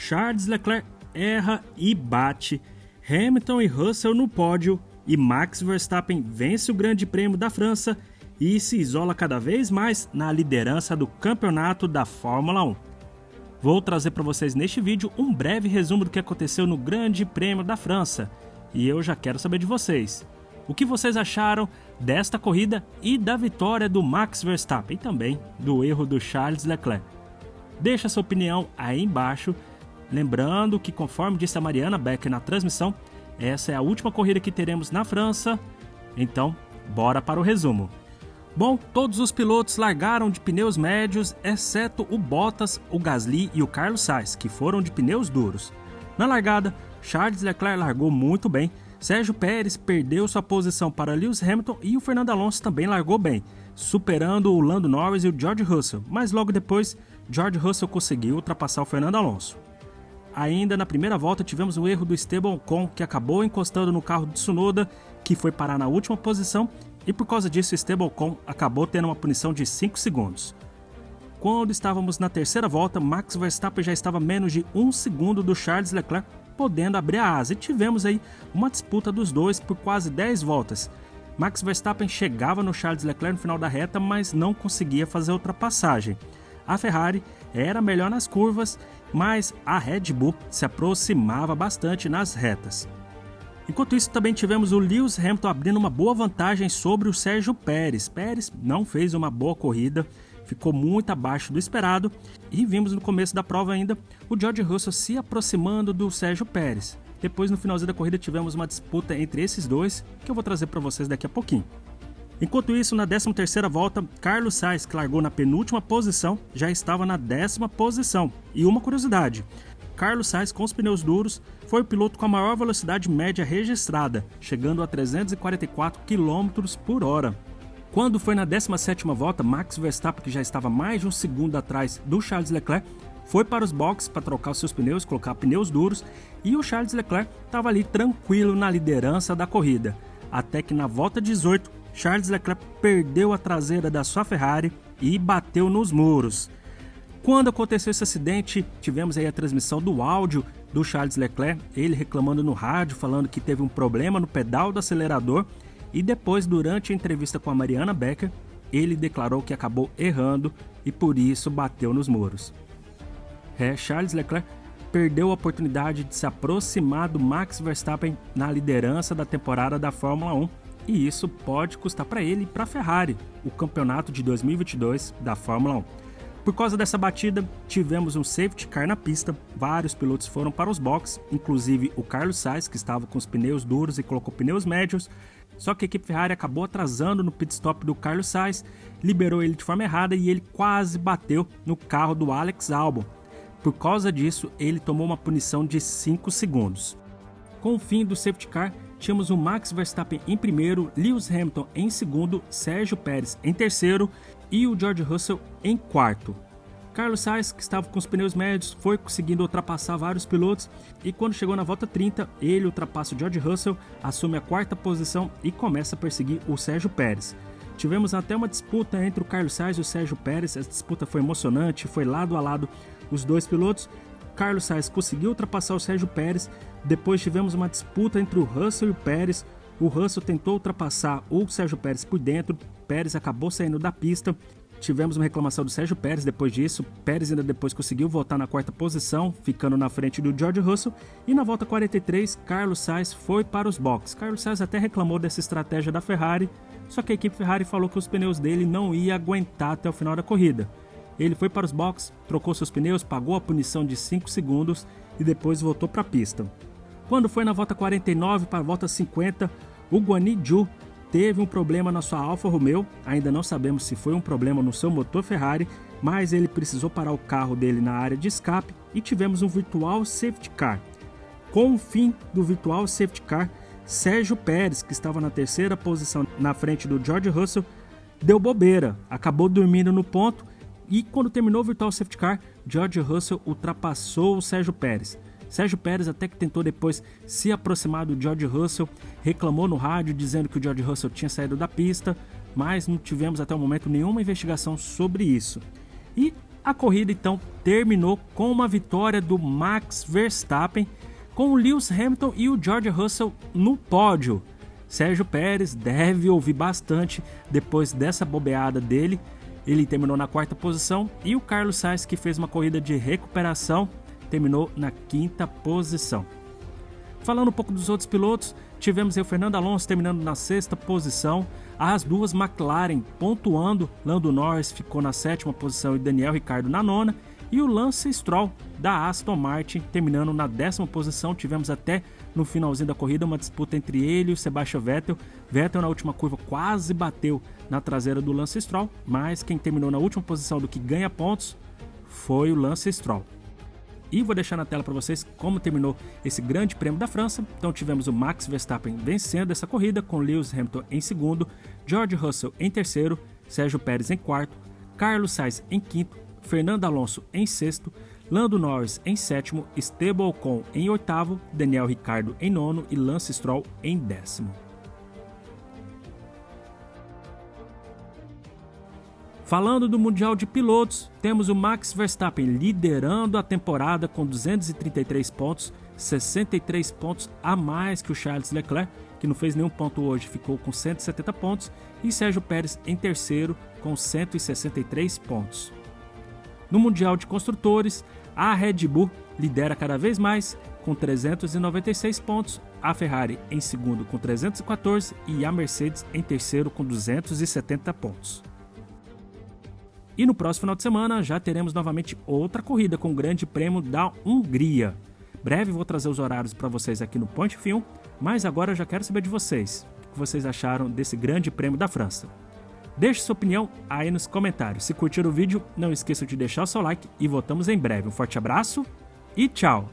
Charles Leclerc erra e bate, Hamilton e Russell no pódio e Max Verstappen vence o Grande Prêmio da França e se isola cada vez mais na liderança do campeonato da Fórmula 1. Vou trazer para vocês neste vídeo um breve resumo do que aconteceu no Grande Prêmio da França e eu já quero saber de vocês. O que vocês acharam desta corrida e da vitória do Max Verstappen e também do erro do Charles Leclerc? Deixa sua opinião aí embaixo. Lembrando que, conforme disse a Mariana Becker na transmissão, essa é a última corrida que teremos na França. Então, bora para o resumo. Bom, todos os pilotos largaram de pneus médios, exceto o Bottas, o Gasly e o Carlos Sainz, que foram de pneus duros. Na largada, Charles Leclerc largou muito bem, Sérgio Pérez perdeu sua posição para Lewis Hamilton e o Fernando Alonso também largou bem, superando o Lando Norris e o George Russell, mas logo depois, George Russell conseguiu ultrapassar o Fernando Alonso. Ainda na primeira volta tivemos o erro do Esteban Ocon, que acabou encostando no carro de Tsunoda, que foi parar na última posição, e por causa disso Esteban Ocon acabou tendo uma punição de 5 segundos. Quando estávamos na terceira volta, Max Verstappen já estava a menos de 1 segundo do Charles Leclerc, podendo abrir a asa, e tivemos aí uma disputa dos dois por quase 10 voltas. Max Verstappen chegava no Charles Leclerc no final da reta, mas não conseguia fazer a ultrapassagem. A Ferrari era melhor nas curvas, mas a Red Bull se aproximava bastante nas retas. Enquanto isso, também tivemos o Lewis Hamilton abrindo uma boa vantagem sobre o Sérgio Pérez. Pérez não fez uma boa corrida, ficou muito abaixo do esperado e vimos no começo da prova ainda o George Russell se aproximando do Sérgio Pérez. Depois, no finalzinho da corrida, tivemos uma disputa entre esses dois que eu vou trazer para vocês daqui a pouquinho. Enquanto isso, na 13ª volta, Carlos Sainz, que largou na penúltima posição, já estava na 10ª posição. E uma curiosidade, Carlos Sainz, com os pneus duros, foi o piloto com a maior velocidade média registrada, chegando a 344 km por hora. Quando foi na 17ª volta, Max Verstappen, que já estava mais de 1 segundo atrás do Charles Leclerc, foi para os boxes para trocar os seus pneus, colocar pneus duros, e o Charles Leclerc estava ali tranquilo na liderança da corrida. Até que na volta 18, Charles Leclerc perdeu a traseira da sua Ferrari e bateu nos muros. Quando aconteceu esse acidente, tivemos aí a transmissão do áudio do Charles Leclerc, ele reclamando no rádio, falando que teve um problema no pedal do acelerador, e depois, durante a entrevista com a Mariana Becker, ele declarou que acabou errando e por isso bateu nos muros. Charles Leclerc perdeu a oportunidade de se aproximar do Max Verstappen na liderança da temporada da Fórmula 1, e isso pode custar para ele e para a Ferrari o campeonato de 2022 da Fórmula 1. Por causa dessa batida, tivemos um safety car na pista, vários pilotos foram para os boxes, inclusive o Carlos Sainz, que estava com os pneus duros e colocou pneus médios, só que a equipe Ferrari acabou atrasando no pit stop do Carlos Sainz, liberou ele de forma errada e ele quase bateu no carro do Alex Albon. Por causa disso, ele tomou uma punição de 5 segundos. Com o fim do safety car, tínhamos o Max Verstappen em primeiro, Lewis Hamilton em segundo, Sérgio Pérez em terceiro e o George Russell em quarto. Carlos Sainz, que estava com os pneus médios, foi conseguindo ultrapassar vários pilotos e quando chegou na volta 30, ele ultrapassa o George Russell, assume a quarta posição e começa a perseguir o Sérgio Pérez. Tivemos até uma disputa entre o Carlos Sainz e o Sérgio Pérez, essa disputa foi emocionante, foi lado a lado os dois pilotos. Carlos Sainz conseguiu ultrapassar o Sérgio Pérez, depois tivemos uma disputa entre o Russell e o Pérez, o Russell tentou ultrapassar o Sérgio Pérez por dentro, Pérez acabou saindo da pista, tivemos uma reclamação do Sérgio Pérez depois disso, Pérez ainda depois conseguiu voltar na quarta posição, ficando na frente do George Russell, e na volta 43, Carlos Sainz foi para os boxes. Carlos Sainz até reclamou dessa estratégia da Ferrari, só que a equipe Ferrari falou que os pneus dele não iam aguentar até o final da corrida. Ele foi para os boxes, trocou seus pneus, pagou a punição de 5 segundos e depois voltou para a pista. Quando foi na volta 49 para a volta 50, o Guan Yu Zhou teve um problema na sua Alfa Romeo, ainda não sabemos se foi um problema no seu motor Ferrari, mas ele precisou parar o carro dele na área de escape e tivemos um virtual safety car. Com o fim do virtual safety car, Sérgio Pérez, que estava na terceira posição na frente do George Russell, deu bobeira, acabou dormindo no ponto e quando terminou o virtual safety car, George Russell ultrapassou o Sérgio Pérez. Sérgio Pérez até que tentou depois se aproximar do George Russell, reclamou no rádio dizendo que o George Russell tinha saído da pista, mas não tivemos até o momento nenhuma investigação sobre isso. E A corrida então terminou com uma vitória do Max Verstappen, com o Lewis Hamilton e o George Russell no pódio. Sérgio Pérez deve ouvir bastante depois dessa bobeada dele. Ele terminou na 4ª posição e o Carlos Sainz, que fez uma corrida de recuperação, terminou na 5ª posição. Falando um pouco dos outros pilotos, tivemos o Fernando Alonso terminando na 6ª posição, as duas McLaren pontuando, Lando Norris ficou na 7ª posição e Daniel Ricciardo na 9ª, e o Lance Stroll da Aston Martin terminando na 10ª posição. Tivemos até no finalzinho da corrida uma disputa entre ele e o Sebastian Vettel. Vettel na última curva quase bateu na traseira do Lance Stroll, mas quem terminou na última posição do que ganha pontos foi o Lance Stroll. E vou deixar na tela para vocês como terminou esse grande prêmio da França. Então tivemos o Max Verstappen vencendo essa corrida, com Lewis Hamilton em 2º, George Russell em 3º, Sérgio Pérez em 4º, Carlos Sainz em 5º, Fernando Alonso em 6º, Lando Norris em 7º, Esteban Ocon em 8º, Daniel Ricciardo em 9º e Lance Stroll em 10º. Falando do Mundial de Pilotos, temos o Max Verstappen liderando a temporada com 233 pontos, 63 pontos a mais que o Charles Leclerc, que não fez nenhum ponto hoje, ficou com 170 pontos, e Sérgio Pérez em 3º com 163 pontos. No Mundial de Construtores, a Red Bull lidera cada vez mais com 396 pontos, a Ferrari em 2º com 314 e a Mercedes em 3º com 270 pontos. E no próximo final de semana já teremos novamente outra corrida com o Grande Prêmio da Hungria. Breve vou trazer os horários para vocês aqui no Ponte F1, mas agora eu já quero saber de vocês. O que vocês acharam desse Grande Prêmio da França? Deixe sua opinião aí nos comentários. Se curtiram o vídeo, não esqueça de deixar o seu like e voltamos em breve. Um forte abraço e tchau!